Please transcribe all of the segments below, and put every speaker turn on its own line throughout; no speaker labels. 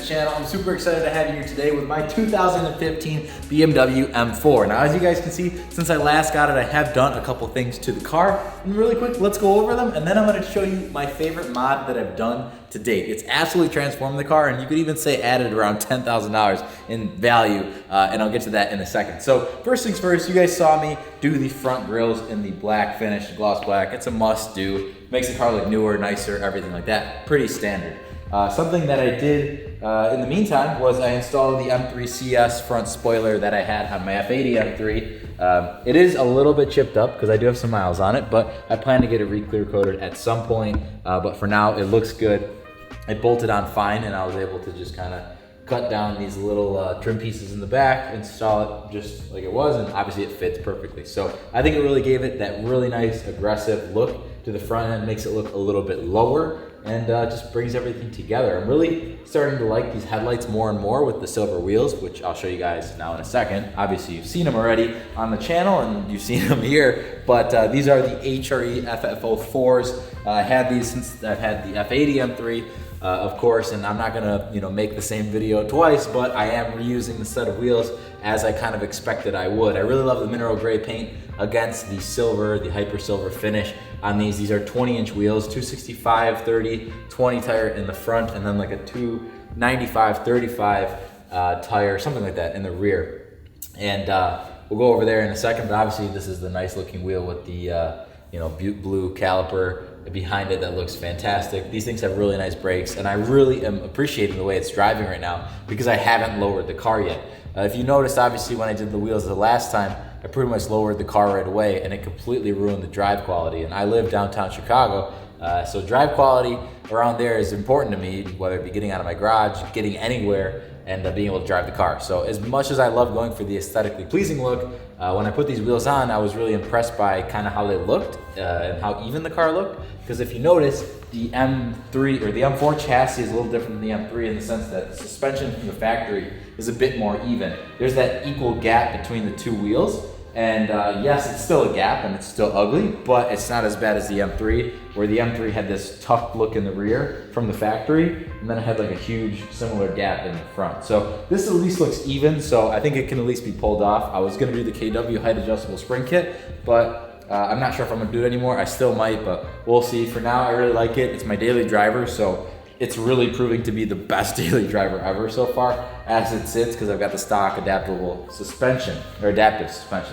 this channel. I'm super excited to have you here today with my 2015 BMW M4. Now, as you guys can see, since I last got it, I have done a couple things to the car. And really quick, let's go over them, and then I'm gonna show you my favorite mod that I've done to date. It's absolutely transformed the car, and you could even say added around $10,000 in value, and I'll get to that in a second. So first things first, you guys saw me do the front grills in the black finish, gloss black. It's a must do. Makes the car look newer, nicer, everything like that. Pretty standard. Something that I did in the meantime was I installed the M3 CS front spoiler that I had on my F80 M3. It is a little bit chipped up because I do have some miles on it, but I plan to get it re-clear coated at some point. But for now, it looks good. It bolted on fine, and I was able to just kind of cut down these little trim pieces in the back, install it just like it was, and obviously it fits perfectly. So I think it really gave it that really nice aggressive look to the front end, makes it look a little bit lower, and just brings everything together. I'm really starting to like these headlights more and more with the silver wheels, which I'll show you guys now in a second. Obviously you've seen them already on the channel and you've seen them here, but these are the HRE FF04s. I had these since I've had the F80 M3. Of course, and I'm not gonna, make the same video twice, but I am reusing the set of wheels as I kind of expected I would. I really love the mineral gray paint against the silver, the hyper silver finish on these. These are 20-inch wheels, 265, 30, 20 tire in the front, and then like a 295, 35 tire, something like that in the rear. And we'll go over there in a second, but obviously this is the nice looking wheel with the butte blue caliper behind it that looks fantastic. These things have really nice brakes, and I really am appreciating the way it's driving right now because I haven't lowered the car yet. If you noticed, obviously when I did the wheels the last time, I pretty much lowered the car right away, and it completely ruined the drive quality. And I live downtown Chicago, so drive quality around there is important to me, whether it be getting out of my garage, getting anywhere, and being able to drive the car. So as much as I love going for the aesthetically pleasing look, when I put these wheels on, I was really impressed by kind of how they looked and how even the car looked. Because if you notice, the M3 or the M4 chassis is a little different than the M3 in the sense that the suspension from the factory is a bit more even. There's that equal gap between the two wheels. And yes, it's still a gap and it's still ugly, but it's not as bad as the M3, where the M3 had this tucked look in the rear from the factory, and then it had like a huge similar gap in the front. So this at least looks even, so I think it can at least be pulled off. I was gonna do the KW height adjustable spring kit, but I'm not sure if I'm gonna do it anymore. I still might, but we'll see. For now, I really like it. It's my daily driver, so it's really proving to be the best daily driver ever so far as it sits, because I've got the stock adaptive suspension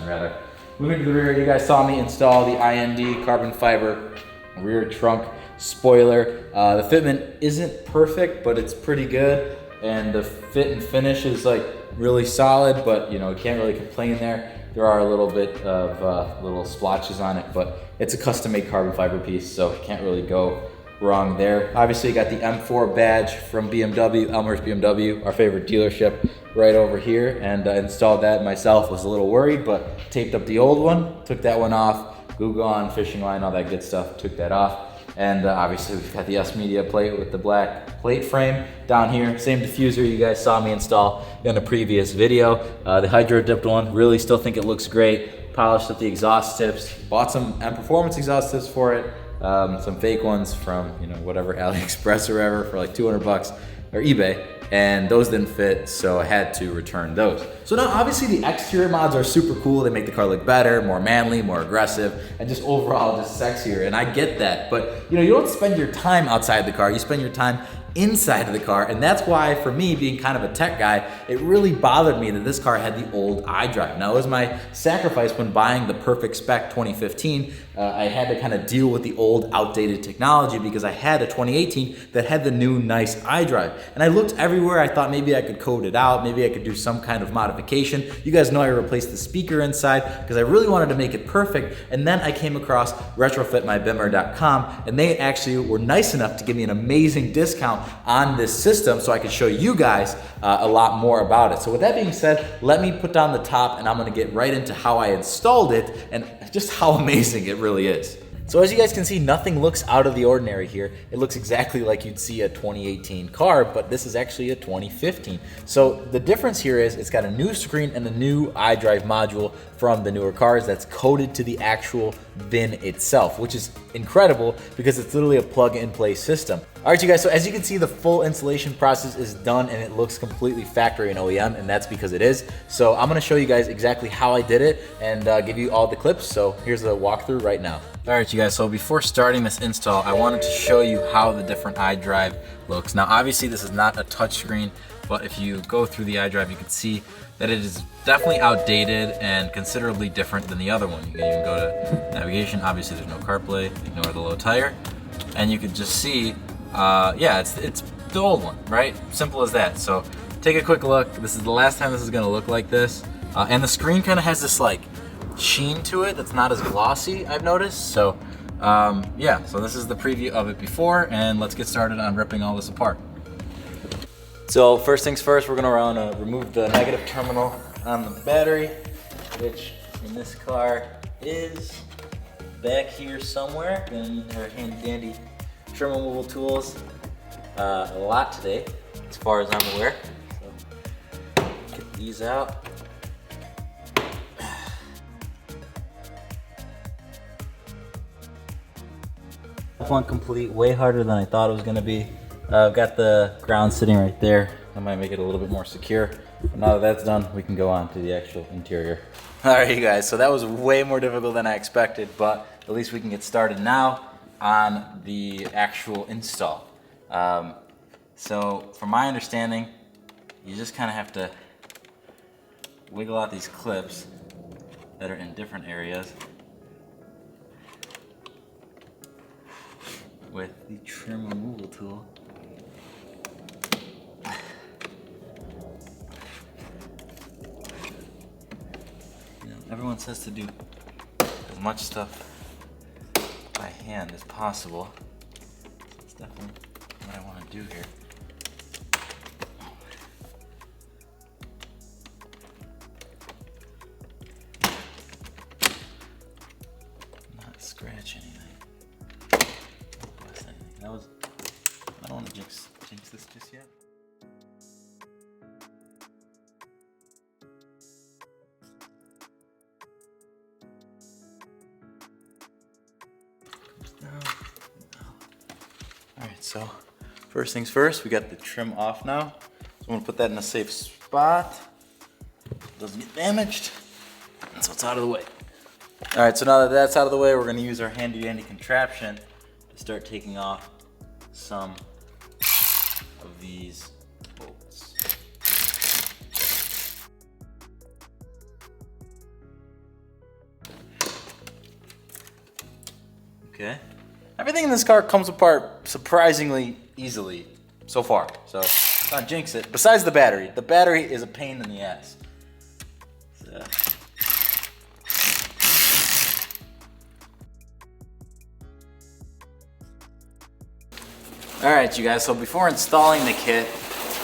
rather. Moving to the rear, you guys saw me install the IND carbon fiber rear trunk spoiler. The fitment isn't perfect, but it's pretty good, and the fit and finish is like really solid, but you can't really complain there. There are a little bit of little splotches on it, but it's a custom-made carbon fiber piece, so can't really go wrong there. Obviously, you got the M4 badge from BMW, Elmhurst BMW, our favorite dealership, right over here, and installed that myself. Was a little worried, but taped up the old one, took that one off, glue gun, fishing line, all that good stuff, took that off. And obviously we've got the S Media plate with the black plate frame down here. Same diffuser you guys saw me install in a previous video. The hydro dipped one, really still think it looks great. Polished up the exhaust tips, bought some M Performance exhaust tips for it. Some fake ones from whatever AliExpress or whatever for like 200 bucks or eBay, and those didn't fit, so I had to return those. So now obviously the exterior mods are super cool. They make the car look better, more manly, more aggressive, and just overall just sexier, and I get that. But you don't spend your time outside the car, you spend your time inside of the car, and that's why for me, being kind of a tech guy, it really bothered me that this car had the old iDrive. Now it was my sacrifice when buying the perfect spec 2015. I had to kind of deal with the old outdated technology because I had a 2018 that had the new nice iDrive, and I looked everywhere. I thought maybe I could code it out, maybe I could do some kind of modification. You guys know I replaced the speaker inside because I really wanted to make it perfect, and then I came across retrofitmybimmer.com, and they actually were nice enough to give me an amazing discount on this system so I could show you guys a lot more about it. So with that being said, let me put down the top, and I'm gonna get right into how I installed it and just how amazing it really is. So as you guys can see, nothing looks out of the ordinary here. It looks exactly like you'd see a 2018 car, but this is actually a 2015. So the difference here is it's got a new screen and a new iDrive module from the newer cars that's coded to the actual VIN itself, which is incredible because it's literally a plug-and-play system. All right, you guys, so as you can see, the full installation process is done and it looks completely factory and OEM, and that's because it is. So I'm gonna show you guys exactly how I did it and give you all the clips. So here's a walkthrough right now. All right, you guys, so before starting this install, I wanted to show you how the different iDrive looks. Now, obviously this is not a touchscreen, but if you go through the iDrive, you can see that it is definitely outdated and considerably different than the other one. You can even go to navigation. Obviously there's no CarPlay, ignore the low tire. And you can just see, yeah, it's the old one, right? Simple as that. So take a quick look. This is the last time this is gonna look like this. And the screen kind of has this like sheen to it that's not as glossy, I've noticed. So yeah, so this is the preview of it before, and let's get started on ripping all this apart. So first things first, we're gonna remove the negative terminal on the battery, which in this car is back here somewhere. Gonna need our handy dandy trim removal tools a lot today, as far as I'm aware. So get these out. One complete, way harder than I thought it was gonna be. I've got the ground sitting right there. I might make it a little bit more secure. But now that that's done, we can go on to the actual interior. All right, you guys, so that was way more difficult than I expected, but at least we can get started now on the actual install. So from my understanding, you just kind of have to wiggle out these clips that are in different areas with the trim removal tool. You know, everyone says to do as much stuff by hand as possible. That's definitely what I want to do here. Not scratch anything. That was, I don't want to jinx this just yet. All right, so first things first, we got the trim off now. So I'm gonna put that in a safe spot. Doesn't get damaged, and so it's out of the way. All right, so now that that's out of the way, we're gonna use our handy dandy contraption to start taking off some of these bolts. Okay. Everything in this car comes apart surprisingly easily so far. So let's not jinx it. Besides the battery. The battery is a pain in the ass. So. All right, you guys, so before installing the kit,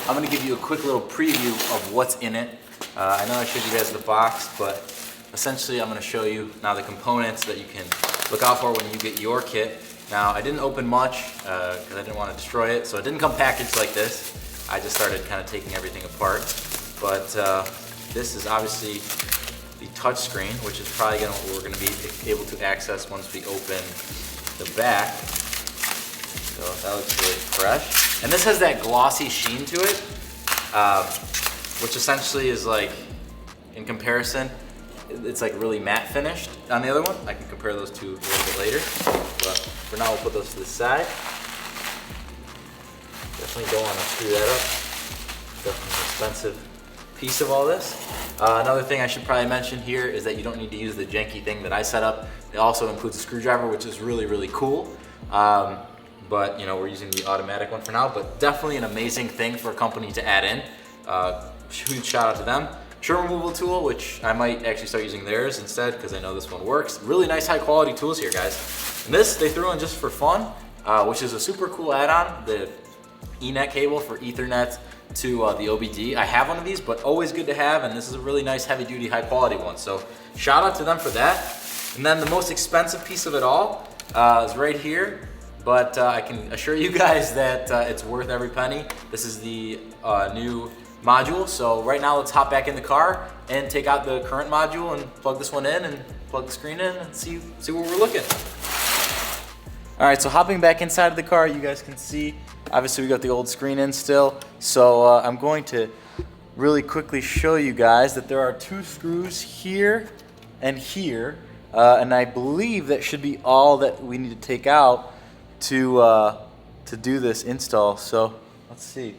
I'm gonna give you a quick little preview of what's in it. I know I showed you guys the box, but essentially I'm gonna show you now the components that you can look out for when you get your kit. Now, I didn't open much because I didn't want to destroy it, so it didn't come packaged like this. I just started kind of taking everything apart. But this is obviously the touch screen, which is probably what we're gonna be able to access once we open the back. So that looks really fresh. And this has that glossy sheen to it, which essentially is like, in comparison, it's like really matte finished on the other one. I can compare those two a little bit later. But for now, we'll put those to the side. Definitely don't want to screw that up. Definitely an expensive piece of all this. Another thing I should probably mention here is that you don't need to use the janky thing that I set up. It also includes a screwdriver, which is really, really cool. But you know, we're using the automatic one for now, but definitely an amazing thing for a company to add in. Huge shout out to them. Trim removal tool, which I might actually start using theirs instead because I know this one works. Really nice high quality tools here, guys. And this they threw in just for fun, which is a super cool add-on, the Ethernet cable for Ethernet to the OBD. I have one of these, but always good to have, and this is a really nice heavy duty high quality one. So shout out to them for that. And then the most expensive piece of it all is right here. But I can assure you guys that it's worth every penny. This is the new module. So right now let's hop back in the car and take out the current module and plug this one in and plug the screen in and see where we're looking. All right, so hopping back inside of the car, you guys can see, obviously we got the old screen in still. So I'm going to really quickly show you guys that there are 2 screws here and here. And I believe that should be all that we need to take out to do this install. So let's see.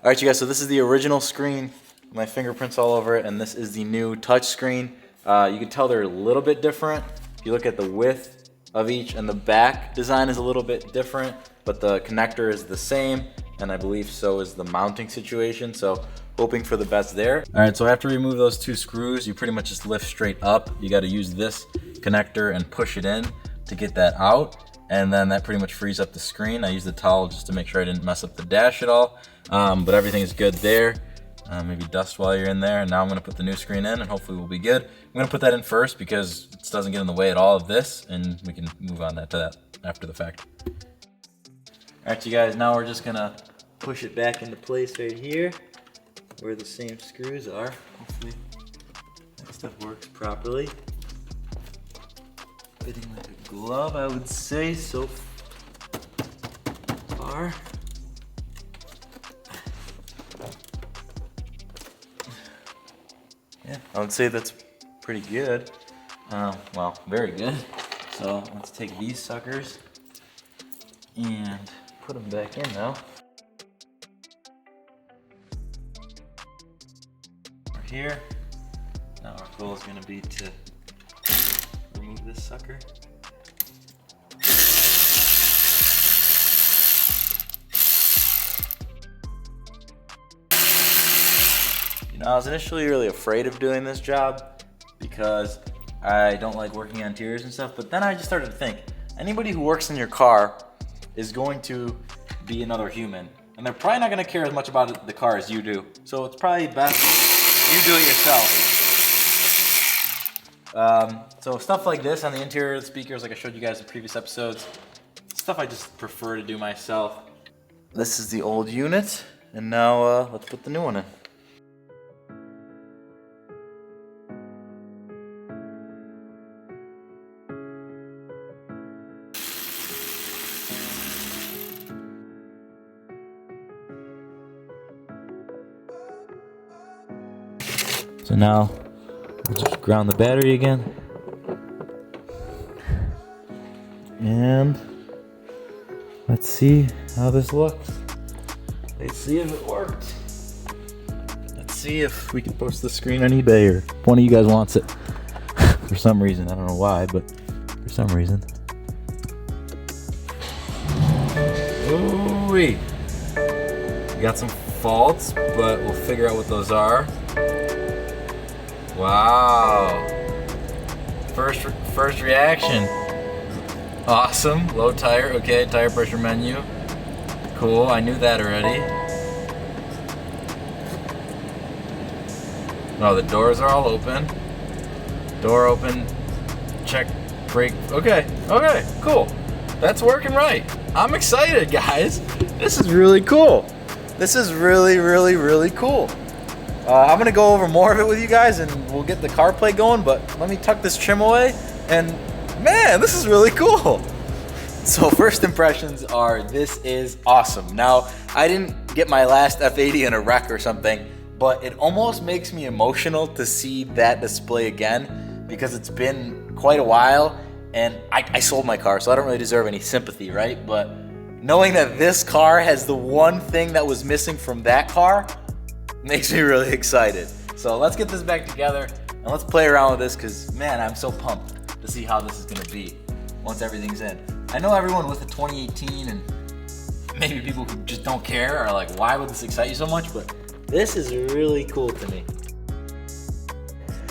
All right, you guys, so this is the original screen, my fingerprints all over it, and this is the new touch screen. You can tell they're a little bit different. If you look at the width of each, and the back design is a little bit different, but the connector is the same, and I believe so is the mounting situation, so hoping for the best there. All right, so after you remove those 2 screws, you pretty much just lift straight up. You gotta use this connector and push it in to get that out, and then that pretty much frees up the screen. I used the towel just to make sure I didn't mess up the dash at all, but everything is good there. Maybe dust while you're in there, and now I'm gonna put the new screen in and hopefully we'll be good. I'm gonna put that in first because it doesn't get in the way at all of this, and we can move on to that after the fact. All right, you guys, now we're just gonna push it back into place right here where the same screws are. Hopefully that stuff works properly. Fitting like a glove, I would say, so far. Yeah, I would say that's pretty good. Well, very good. So let's take these suckers and put them back in now. We're here. Now our goal is going to be to remove this sucker. I was initially really afraid of doing this job because I don't like working on interiors and stuff, but then I just started to think, anybody who works in your car is going to be another human, and they're probably not going to care as much about the car as you do, so it's probably best you do it yourself. So stuff like this on the interior of the speakers, like I showed you guys in previous episodes, stuff I just prefer to do myself. This is the old unit, and now let's put the new one in. So now we'll just ground the battery again. And let's see how this looks. Let's see if it worked. Let's see if we can post the screen on eBay, or if one of you guys wants it. For some reason, I don't know why, but for some reason. Ooh-wee. We got some faults, but we'll figure out what those are. Wow. First reaction. Awesome. Low tire. Okay, tire pressure menu. Cool. I knew that already. Oh, the doors are all open. Door open. Check brake. Okay. Okay. Cool. That's working right. I'm excited, guys. This is really cool. This is really, really, really cool. I'm gonna go over more of it with you guys, and we'll get the CarPlay going, but let me tuck this trim away, and man, this is really cool. So first impressions are, this is awesome. Now, I didn't get my last F80 in a wreck or something, but it almost makes me emotional to see that display again, because it's been quite a while, and I sold my car, so I don't really deserve any sympathy, right? But knowing that this car has the one thing that was missing from that car makes me really excited. So let's get this back together and let's play around with this, because man, I'm so pumped to see how this is gonna be once everything's in. I know everyone with the 2018 and maybe people who just don't care are like, why would this excite you so much? But this is really cool to me.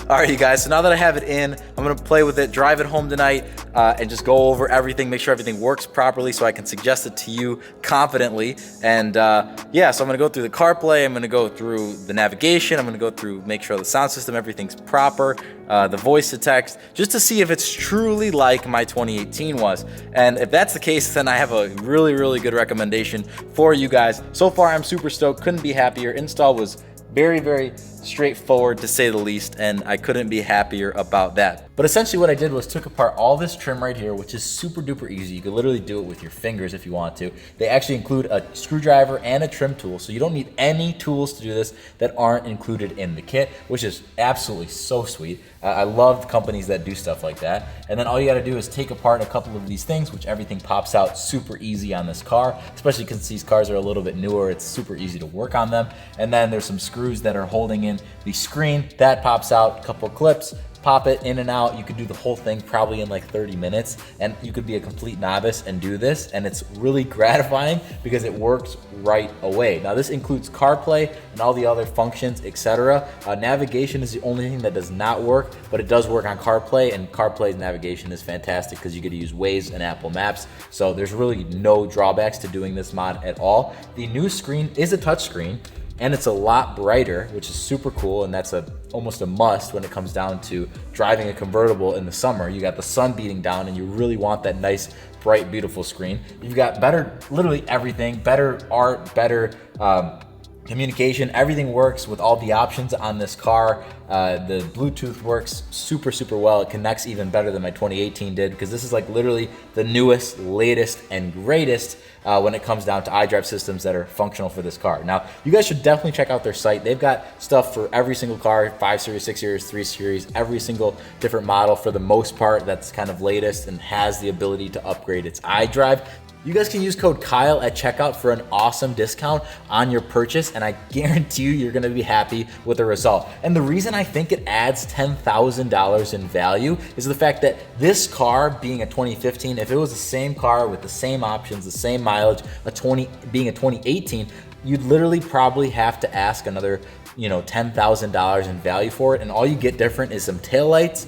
All right, you guys, so now that I have it in, I'm gonna play with it, drive it home tonight, and just go over everything, make sure everything works properly so I can suggest it to you confidently. And yeah, so I'm gonna go through the CarPlay, I'm gonna go through the navigation, I'm gonna go through, make sure the sound system, everything's proper, the voice to text, just to see if it's truly like my 2018 was. And if that's the case, then I have a really, really good recommendation for you guys. So far, I'm super stoked, couldn't be happier. Install was very, very straightforward to say the least, and I couldn't be happier about that. But essentially what I did was took apart all this trim right here, which is super duper easy. You can literally do it with your fingers if you want to. They actually include a screwdriver and a trim tool, so you don't need any tools to do this that aren't included in the kit, which is absolutely so sweet. I love companies that do stuff like that. And then all you gotta do is take apart a couple of these things, which everything pops out super easy on this car, especially because these cars are a little bit newer. It's super easy to work on them. And then there's some screws that are holding in the screen. That pops out, a couple clips, pop it in and out. You could do the whole thing probably in like 30 minutes, and you could be a complete novice and do this, and it's really gratifying because it works right away. Now this includes CarPlay and all the other functions, etc. Navigation is the only thing that does not work, but it does work on CarPlay, and CarPlay's navigation is fantastic because you get to use Waze and Apple Maps. So there's really no drawbacks to doing this mod at all. The new screen is a touch screen, and it's a lot brighter, which is super cool, and that's almost a must when it comes down to driving a convertible in the summer. You got the sun beating down and you really want that nice, bright, beautiful screen. You've got better, literally everything, better art, better communication. Everything works with all the options on this car. The Bluetooth works super, super well. It connects even better than my 2018 did, because this is like literally the newest, latest, and greatest when it comes down to iDrive systems that are functional for this car. Now, you guys should definitely check out their site. They've got stuff for every single car, 5 Series, 6 Series, 3 Series, every single different model for the most part that's kind of latest and has the ability to upgrade its iDrive. You guys can use code Kyle at checkout for an awesome discount on your purchase, and I guarantee you're gonna be happy with the result. And the reason I think it adds $10,000 in value is the fact that this car being a 2015, if it was the same car with the same options, the same mileage, being a 2018, you'd literally probably have to ask another $10,000 in value for it, and all you get different is some taillights,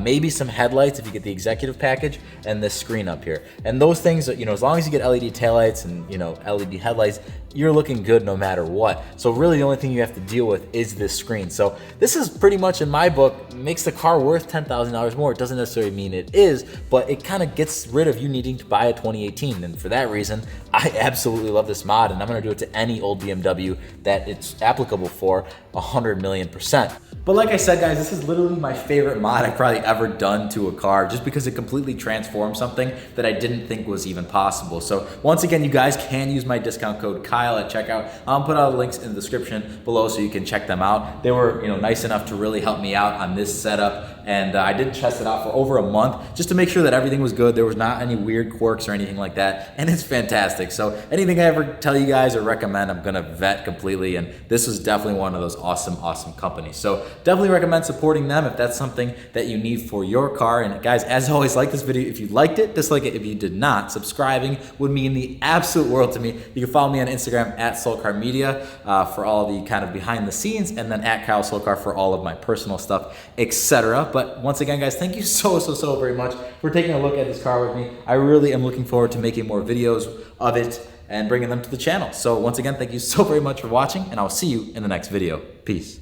maybe some headlights if you get the executive package, and this screen up here. And those things, as long as you get LED taillights and LED headlights, you're looking good no matter what. So really the only thing you have to deal with is this screen. So this is pretty much, in my book, makes the car worth $10,000 more. It doesn't necessarily mean it is, but it kind of gets rid of you needing to buy a 2018. And for that reason, I absolutely love this mod, and I'm gonna do it to any old BMW that it's applicable for 100 million %. But like I said, guys, this is literally my favorite mod I've probably ever done to a car, just because it completely transformed something that I didn't think was even possible. So once again, you guys can use my discount code Kyle at checkout. I'll put all the links in the description below so you can check them out. They were nice enough to really help me out on this setup, and I did test it out for over a month just to make sure that everything was good. There was not any weird quirks or anything like that, and it's fantastic. So anything I ever tell you guys or recommend, I'm gonna vet completely, and this is definitely one of those awesome companies. So definitely recommend supporting them if that's something that you need for your car. And guys, as always, like this video if you liked it, dislike it if you did not. Subscribing would mean the absolute world to me. You can follow me on Instagram at SoulCarMedia for all the kind of behind the scenes, and then at Kyle Soulcar for all of my personal stuff, etc. But once again, guys, thank you so very much for taking a look at this car with me. I really am looking forward to making more videos of it and bringing them to the channel. So once again, thank you so very much for watching, and I'll see you in the next video. Peace.